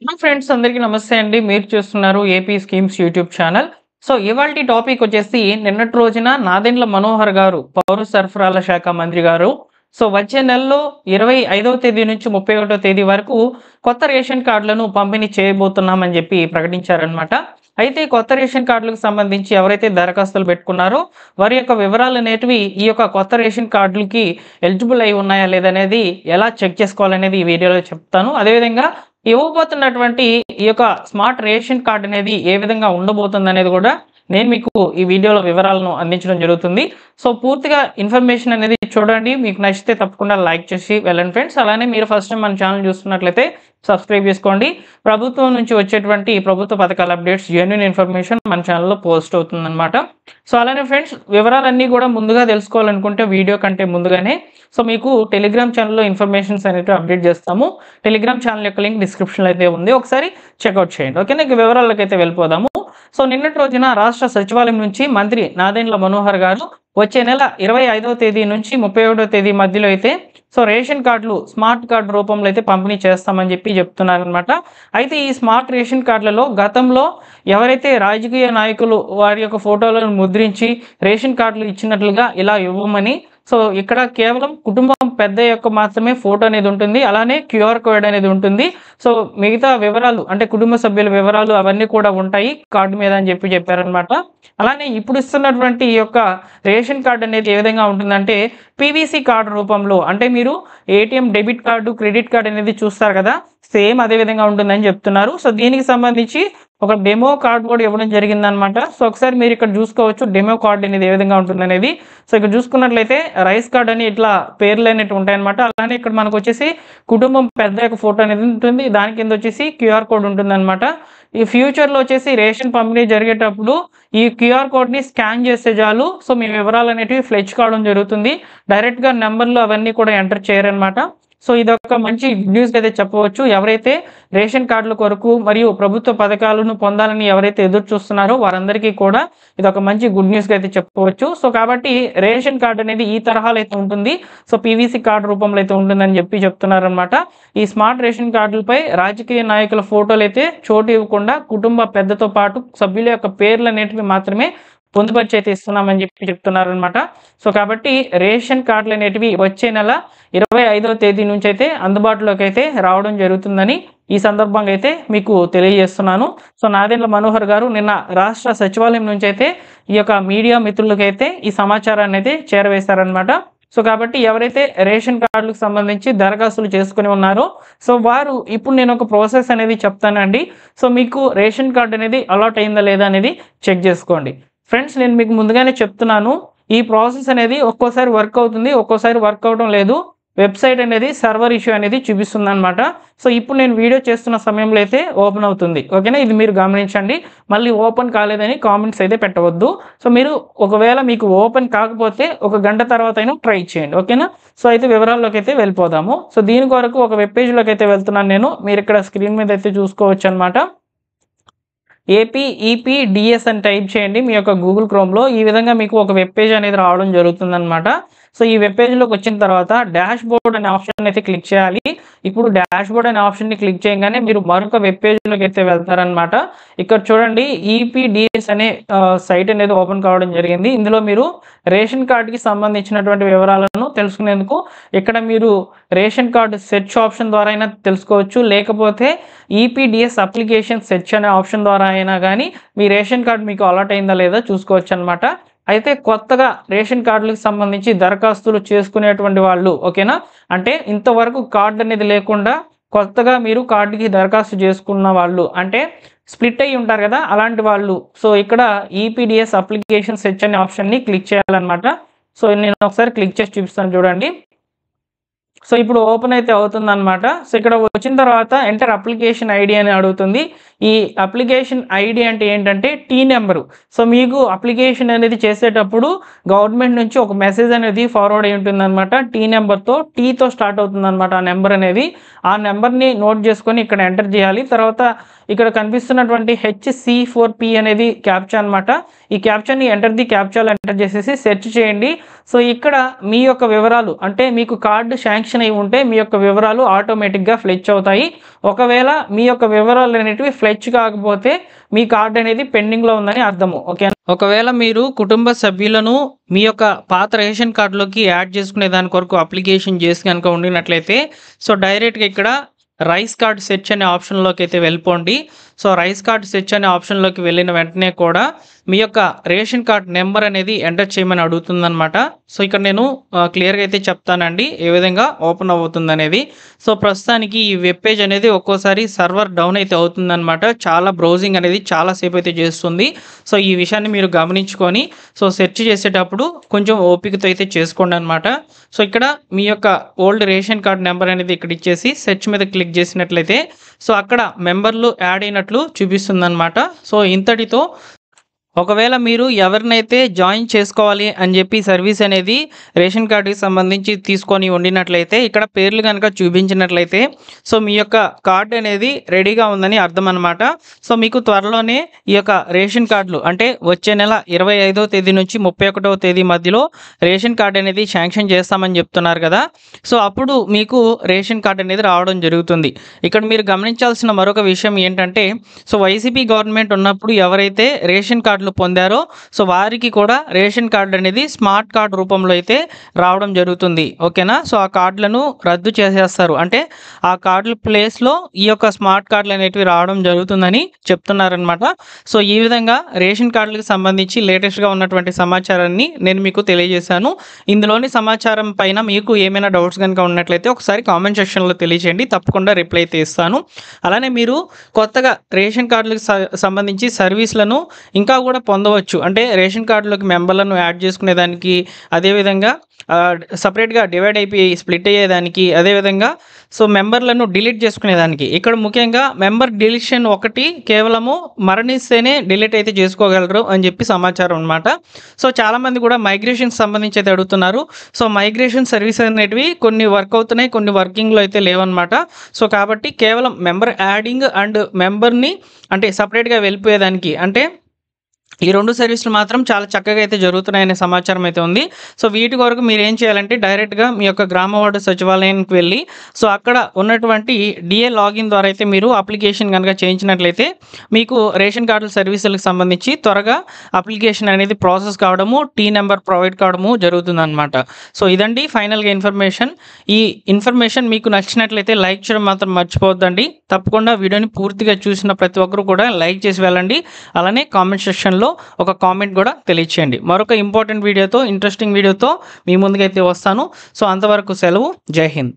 మా ఫ్రెండ్స్ అందరికీ నమస్తే అండి. మీరు చూస్తున్నారు AP schemes YouTube channel. So ఇవాల్టి టాపిక్ వచ్చేసి నిన్నటి రోజున నాదెండ్ల మనోహర్ గారు పౌర సరఫరాల శాఖ మంత్రి గారు వచ్చే నెలలో 25వ తేదీ నుంచి 31వ తేదీ వరకు కొత్త రేషన్ కార్డులను పంపిణీ చేయబోతున్నామని చెప్పి ప్రకటించారనమాట. అయితే ఈ కొత్త రేషన్ కార్డులకు సంబంధించి ఎవరైతే దరఖాస్తులు పెట్టుకున్నారో వారి యొక్క వివరాలు అనేటివి ఈ యొక్క కొత్త రేషన్ కార్డులకి ఎలిజిబుల్ అయి ఉన్నాయా లేదనేది ఎలా చెక్ చేసుకోవాలనేది ఈ వీడియోలో చెప్తాను. అదేవిధంగా ఇవ్వబోతున్నటువంటి ఈ యొక్క స్మార్ట్ రేషన్ కార్డ్ అనేది ఏ విధంగా ఉండబోతుంది అనేది కూడా నేను మీకు ఈ వీడియోలో వివరాలను అందించడం జరుగుతుంది. సో పూర్తిగా ఇన్ఫర్మేషన్ అనేది చూడండి. మీకు నచ్చితే తప్పకుండా లైక్ చేసి వెళ్ళండి ఫ్రెండ్స్. అలానే మీరు ఫస్ట్ టైం మన ఛానల్ చూస్తున్నట్లయితే సబ్స్క్రైబ్ చేసుకోండి. ప్రభుత్వం నుంచి వచ్చేటువంటి ప్రభుత్వ పథకాల అప్డేట్స్, జెన్యూన్ ఇన్ఫర్మేషన్ మన ఛానల్లో పోస్ట్ అవుతుందన్నమాట. సో అలానే ఫ్రెండ్స్, వివరాలన్నీ కూడా ముందుగా తెలుసుకోవాలనుకుంటే వీడియో కంటే ముందుగానే మీకు టెలిగ్రామ్ ఛానల్లో ఇన్ఫర్మేషన్స్ అనేవి అప్డేట్ చేస్తాము. టెలిగ్రామ్ ఛానల్ యొక్క లింక్ డిస్క్రిప్షన్లో అయితే ఉంది, ఒకసారి చెక్అవుట్ చేయండి. ఓకేనా, ఇక వివరాలకు అయితే వెళ్ళిపోదాము. నిన్నటి రోజున రాష్ట్ర సచివాలయం నుంచి మంత్రి నాదెండ్ల మనోహర్ గారు వచ్చే నెల 25వ తేదీ నుంచి 31వ తేదీ మధ్యలో అయితే రేషన్ కార్డులు స్మార్ట్ కార్డు రూపంలో అయితే పంపిణీ చేస్తామని చెప్పి చెప్తున్నారనమాట. అయితే ఈ స్మార్ట్ రేషన్ కార్డులలో గతంలో ఎవరైతే రాజకీయ నాయకులు వారి యొక్క ఫోటోలను ముద్రించి రేషన్ కార్డులు ఇచ్చినట్లుగా ఇలా ఇవ్వమని, ఇక్కడ కేవలం కుటుంబం పెద్ద యొక్క మాత్రమే ఫోటో అనేది ఉంటుంది, అలానే క్యూఆర్ కోడ్ అనేది ఉంటుంది. మిగతా వివరాలు అంటే కుటుంబ సభ్యుల వివరాలు అవన్నీ కూడా ఉంటాయి కార్డు మీద అని చెప్పి చెప్పారనమాట. అలానే ఇప్పుడు ఇస్తున్నటువంటి ఈ యొక్క రేషన్ కార్డు అనేది ఏ విధంగా ఉంటుందంటే పీవీసీ కార్డు రూపంలో, అంటే మీరు ATM debit card, credit card అనేది చూస్తారు కదా, సేమ్ అదే విధంగా ఉంటుందని చెప్తున్నారు. దీనికి సంబంధించి ఒక డెమో కార్డ్ కూడా ఇవ్వడం జరిగిందనమాట. ఒకసారి మీరు ఇక్కడ చూసుకోవచ్చు డెమో కార్డ్ అనేది ఏ విధంగా ఉంటుంది అనేది. ఇక్కడ చూసుకున్నట్లయితే రైస్ కార్డ్ అని ఇట్లా పేర్లు అనేవి ఉంటాయన్నమాట. అలానే ఇక్కడ మనకు వచ్చేసి కుటుంబం పెద్ద యొక్క ఫోటో అనేది ఉంటుంది, దాని కింద వచ్చేసి క్యూఆర్ కోడ్ ఉంటుందన్నమాట. ఈ ఫ్యూచర్లో వచ్చేసి రేషన్ పంపిణీ జరిగేటప్పుడు ఈ క్యూఆర్ కోడ్ని స్కాన్ చేస్తే చాలు, మీ వివరాలు అనేటివి ఫ్లెచ్ కావడం జరుగుతుంది. డైరెక్ట్గా నెంబర్లు అవన్నీ కూడా ఎంటర్ చేయరనమాట. ఇదొక మంచి న్యూస్ అయితే చెప్పవచ్చు. ఎవరైతే రేషన్ కార్డుల కొరకు మరియు ప్రభుత్వ పథకాలను పొందాలని ఎవరైతే ఎదురు చూస్తున్నారో వారందరికీ కూడా ఇదొక మంచి గుడ్ న్యూస్ అయితే చెప్పవచ్చు. కాబట్టి రేషన్ కార్డు అనేది ఈ తరహాలో అయితే ఉంటుంది. పీవీసీ కార్డు రూపంలో అయితే ఉంటుందని చెప్పి చెప్తున్నారనమాట. ఈ స్మార్ట్ రేషన్ కార్డులపై రాజకీయ నాయకుల ఫోటోలు అయితే చోటు ఇవ్వకుండా కుటుంబ పెద్దతో పాటు సభ్యుల యొక్క పేర్లు అనేటివి మాత్రమే పొందుపరిచి అయితే ఇస్తున్నామని చెప్పి చెప్తున్నారనమాట. కాబట్టి రేషన్ కార్డులు అనేటివి వచ్చే నెల 25వ తేదీ నుంచి అయితే అందుబాటులోకి అయితే రావడం జరుగుతుందని ఈ సందర్భంగా అయితే మీకు తెలియజేస్తున్నాను. నాదెండ్ల మనోహర్ గారు నిన్న రాష్ట్ర సచివాలయం నుంచి అయితే ఈ యొక్క మీడియా మిత్రులకైతే ఈ సమాచారాన్ని అయితే చేరవేశారనమాట. కాబట్టి ఎవరైతే రేషన్ కార్డులకు సంబంధించి దరఖాస్తులు చేసుకుని ఉన్నారో వారు ఇప్పుడు నేను ఒక ప్రాసెస్ అనేది చెప్తానండి. మీకు రేషన్ కార్డు అనేది అలాట్ అయిందా లేదా అనేది చెక్ చేసుకోండి. ఫ్రెండ్స్, నేను మీకు ముందుగానే చెప్తున్నాను, ఈ ప్రాసెస్ అనేది ఒక్కోసారి వర్క్ అవుతుంది, ఒక్కోసారి వర్క్ అవడం లేదు. వెబ్సైట్ అనేది సర్వర్ ఇష్యూ అనేది చూపిస్తుంది అనమాట. ఇప్పుడు నేను వీడియో చేస్తున్న సమయంలో అయితే ఓపెన్ అవుతుంది. ఓకేనా, ఇది మీరు గమనించండి. మళ్ళీ ఓపెన్ కాలేదని కామెంట్స్ అయితే పెట్టవద్దు. మీరు ఒకవేళ మీకు ఓపెన్ కాకపోతే ఒక గంట తర్వాత అయినా ట్రై చేయండి. ఓకేనా, అయితే వివరాల్లోకి అయితే వెళ్ళిపోదాము. దీని కొరకు ఒక వెబ్ పేజ్లోకి అయితే వెళ్తున్నాను నేను. మీరు ఇక్కడ స్క్రీన్ మీద అయితే చూసుకోవచ్చు అనమాట. ఏపీఈపీడిఎస్ అని టైప్ చేయండి మీ యొక్క గూగుల్ క్రోమ్లో. ఈ విధంగా మీకు ఒక వెబ్ పేజ్ అనేది రావడం జరుగుతుందన్నమాట. ఈ వెబ్ పేజ్లోకి వచ్చిన తర్వాత డాష్ బోర్డ్ అనే ఆప్షన్ అయితే క్లిక్ చేయాలి. ఇప్పుడు డాష్ బోర్డ్ అనే ఆప్షన్ని క్లిక్ చేయగానే మీరు మరొక వెబ్ పేజ్లోకి అయితే వెళ్తారనమాట. ఇక్కడ చూడండి, ఈపీడిఎస్ అనే సైట్ అనేది ఓపెన్ కావడం జరిగింది. ఇందులో మీరు రేషన్ కార్డుకి సంబంధించినటువంటి వివరాలను తెలుసుకునేందుకు ఇక్కడ మీరు రేషన్ కార్డు సెర్చ్ ఆప్షన్ ద్వారా అయినా తెలుసుకోవచ్చు, లేకపోతే ఈపీడిఎస్ అప్లికేషన్ సెర్చ్ అనే ఆప్షన్ ద్వారా అయినా కానీ మీ రేషన్ కార్డు మీకు అలాట్ అయిందా లేదా చూసుకోవచ్చు అనమాట. అయితే కొత్తగా రేషన్ కార్డులకు సంబంధించి దరఖాస్తులు చేసుకునేటువంటి వాళ్ళు, ఓకేనా, అంటే ఇంతవరకు కార్డు అనేది లేకుండా కొత్తగా మీరు కార్డుకి దరఖాస్తు చేసుకున్న వాళ్ళు, అంటే స్ప్లిట్ అయ్యి ఉంటారు కదా, అలాంటి వాళ్ళు ఇక్కడ ఈపీడిఎస్ అప్లికేషన్ సెర్చ్ అనే ఆప్షన్ని క్లిక్ చేయాలన్నమాట. నేను ఒకసారి క్లిక్ చేసి చూపిస్తాను చూడండి. ఇప్పుడు ఓపెన్ అయితే అవుతుంది అనమాట. ఇక్కడ వచ్చిన తర్వాత ఎంటర్ అప్లికేషన్ ఐడి అని అడుగుతుంది. ఈ అప్లికేషన్ ఐడి అంటే ఏంటంటే టీ నెంబరు. సో మీకు అప్లికేషన్ అనేది చేసేటప్పుడు గవర్నమెంట్ నుంచి ఒక మెసేజ్ అనేది ఫార్వర్డ్ అయి ఉంటుందన్నమాట. టీ నెంబర్తో, టీతో స్టార్ట్ అవుతుందన్నమాట ఆ నెంబర్ అనేది. ఆ నెంబర్ని నోట్ చేసుకొని ఇక్కడ ఎంటర్ చేయాలి. తర్వాత ఇక్కడ కనిపిస్తున్నటువంటి HC4P అనేది క్యాప్చా అనమాట. ఈ క్యాప్చాని క్యాప్చాలో ఎంటర్ చేసేసి సెర్చ్ చేయండి. సో ఇక్కడ మీ యొక్క వివరాలు, అంటే మీకు కార్డు శాంక్షన్ అయి ఉంటే మీ యొక్క వివరాలు ఆటోమేటిక్గా ఫ్లెచ్ అవుతాయి. ఒకవేళ మీ యొక్క వివరాలు అనేటివి ఫ్లెచ్ కాకపోతే మీ కార్డు అనేది పెండింగ్లో ఉందని అర్థము. ఓకే, ఒకవేళ మీరు కుటుంబ సభ్యులను మీ యొక్క పాత రేషన్ కార్డులోకి యాడ్ చేసుకునే దాని కొరకు అప్లికేషన్ చేసి కనుక ఉండినట్లయితే సో డైరెక్ట్గా ఇక్కడ రైస్ కార్డ్ సెర్చ్ అనే ఆప్షన్లోకి అయితే వెళ్ళిపోండి. సో రైస్ కార్డ్ సెర్చ్ అనే ఆప్షన్లోకి వెళ్ళిన వెంటనే కూడా మీ యొక్క రేషన్ కార్డ్ నెంబర్ అనేది ఎంటర్ చేయమని అడుగుతుందన్నమాట. సో ఇక్కడ నేను క్లియర్గా అయితే చెప్తానండి ఏ విధంగా ఓపెన్ అవుతుంది అనేది. సో ప్రస్తుతానికి ఈ వెబ్ పేజ్ అనేది ఒక్కోసారి సర్వర్ డౌన్ అయితే అవుతుందన్నమాట. చాలా బ్రౌజింగ్ అనేది చాలాసేపు అయితే చేస్తుంది. సో ఈ విషయాన్ని మీరు గమనించుకొని సో సెర్చ్ చేసేటప్పుడు కొంచెం ఓపికతో అయితే చేసుకోండి అనమాట. సో ఇక్కడ మీ యొక్క ఓల్డ్ రేషన్ కార్డ్ నెంబర్ అనేది ఇక్కడ ఇచ్చేసి సెర్చ్ మీద క్లిక్ చేసినట్లయితే సో అక్కడ మెంబర్లు యాడ్ అయినట్లు చూపిస్తుంది అనమాట. సో ఇంతటితో ఒకవేళ మీరు ఎవరినైతే జాయిన్ చేసుకోవాలి అని చెప్పి సర్వీస్ అనేది రేషన్ కార్డుకి సంబంధించి తీసుకొని ఉండినట్లయితే ఇక్కడ పేర్లు కనుక చూపించినట్లయితే సో మీ యొక్క కార్డు అనేది రెడీగా ఉందని అర్థం అనమాట. సో మీకు త్వరలోనే ఈ యొక్క రేషన్ కార్డులు అంటే వచ్చే నెల 25వ తేదీ నుంచి 31వ తేదీ మధ్యలో రేషన్ కార్డు అనేది శాంక్షన్ చేస్తామని చెప్తున్నారు కదా. సో అప్పుడు మీకు రేషన్ కార్డు అనేది రావడం జరుగుతుంది. ఇక్కడ మీరు గమనించాల్సిన మరొక విషయం ఏంటంటే సో వైసీపీ గవర్నమెంట్ ఉన్నప్పుడు ఎవరైతే రేషన్ కార్డు పొందారో సో వారికి కూడా రేషన్ కార్డు అనేది స్మార్ట్ కార్డు రూపంలో అయితే రావడం జరుగుతుంది. ఓకేనా, సో ఆ కార్డులను రద్దు చేసేస్తారు. అంటే ఆ కార్డుల ప్లేస్లో ఈ యొక్క స్మార్ట్ కార్డులు అనేటివి రావడం జరుగుతుందని చెప్తున్నారనమాట. సో ఈ విధంగా రేషన్ కార్డులకు సంబంధించి లేటెస్ట్గా ఉన్నటువంటి సమాచారాన్ని నేను మీకు తెలియజేశాను. ఇందులోని సమాచారం పైన మీకు ఏమైనా డౌట్స్ కనుక ఉన్నట్లయితే ఒకసారి కామెంట్ సెక్షన్లో తెలియజేయండి, తప్పకుండా రిప్లై అయితే ఇస్తాను. అలానే మీరు కొత్తగా రేషన్ కార్డులకు సంబంధించి సర్వీస్లను ఇంకా కూడా పొందవచ్చు. అంటే రేషన్ కార్డులోకి మెంబర్లను యాడ్ చేసుకునేదానికి, అదేవిధంగా సపరేట్గా డివైడ్ అయిపోయి స్ప్లిట్ అయ్యేదానికి, అదేవిధంగా సో మెంబర్లను డిలీట్ చేసుకునేదానికి. ఇక్కడ ముఖ్యంగా మెంబర్ డిలీషన్ ఒకటి కేవలము మరణిస్తేనే డిలీట్ అయితే చేసుకోగలరు అని చెప్పి సమాచారం అనమాట. సో చాలామంది కూడా మైగ్రేషన్ సంబంధించి అయితే అడుగుతున్నారు. సో మైగ్రేషన్ సర్వీస్ అనేటివి కొన్ని వర్క్ అవుతున్నాయి, కొన్ని వర్కింగ్లో అయితే లేవన్నమాట. సో కాబట్టి కేవలం మెంబర్ యాడింగ్ అండ్ మెంబర్ని అంటే సపరేట్గా వెళ్ళిపోయేదానికి, అంటే ఈ రెండు సర్వీసులు మాత్రం చాలా చక్కగా అయితే జరుగుతున్నాయనే సమాచారం అయితే ఉంది. సో వీటి కొరకు మీరు ఏం చేయాలంటే డైరెక్ట్గా మీ యొక్క గ్రామ వార్డు సచివాలయానికి వెళ్ళి సో అక్కడ ఉన్నటువంటి డిఏ లాగిన్ ద్వారా అయితే మీరు అప్లికేషన్ కనుక చేయించినట్లయితే మీకు రేషన్ కార్డుల సర్వీసులకు సంబంధించి త్వరగా అప్లికేషన్ అనేది ప్రాసెస్ కావడము, టీ నెంబర్ ప్రొవైడ్ కావడము జరుగుతుందన్నమాట. సో ఇదండి ఫైనల్గా ఇన్ఫర్మేషన్. ఈ ఇన్ఫర్మేషన్ మీకు నచ్చినట్లయితే లైక్ చేయడం మాత్రం మర్చిపోవద్దండి. తప్పకుండా వీడియోని పూర్తిగా చూసిన ప్రతి ఒక్కరు కూడా లైక్ చేసి వెళ్ళండి. అలానే కామెంట్ సెక్షన్లో ఒక కామెంట్ కూడా తెలియచేయండి. మరొక ఇంపార్టెంట్ వీడియోతో, ఇంట్రెస్టింగ్ వీడియోతో మీ ముందుకైతే వస్తాను. సో అంతవరకు సెలవు. జై హింద్.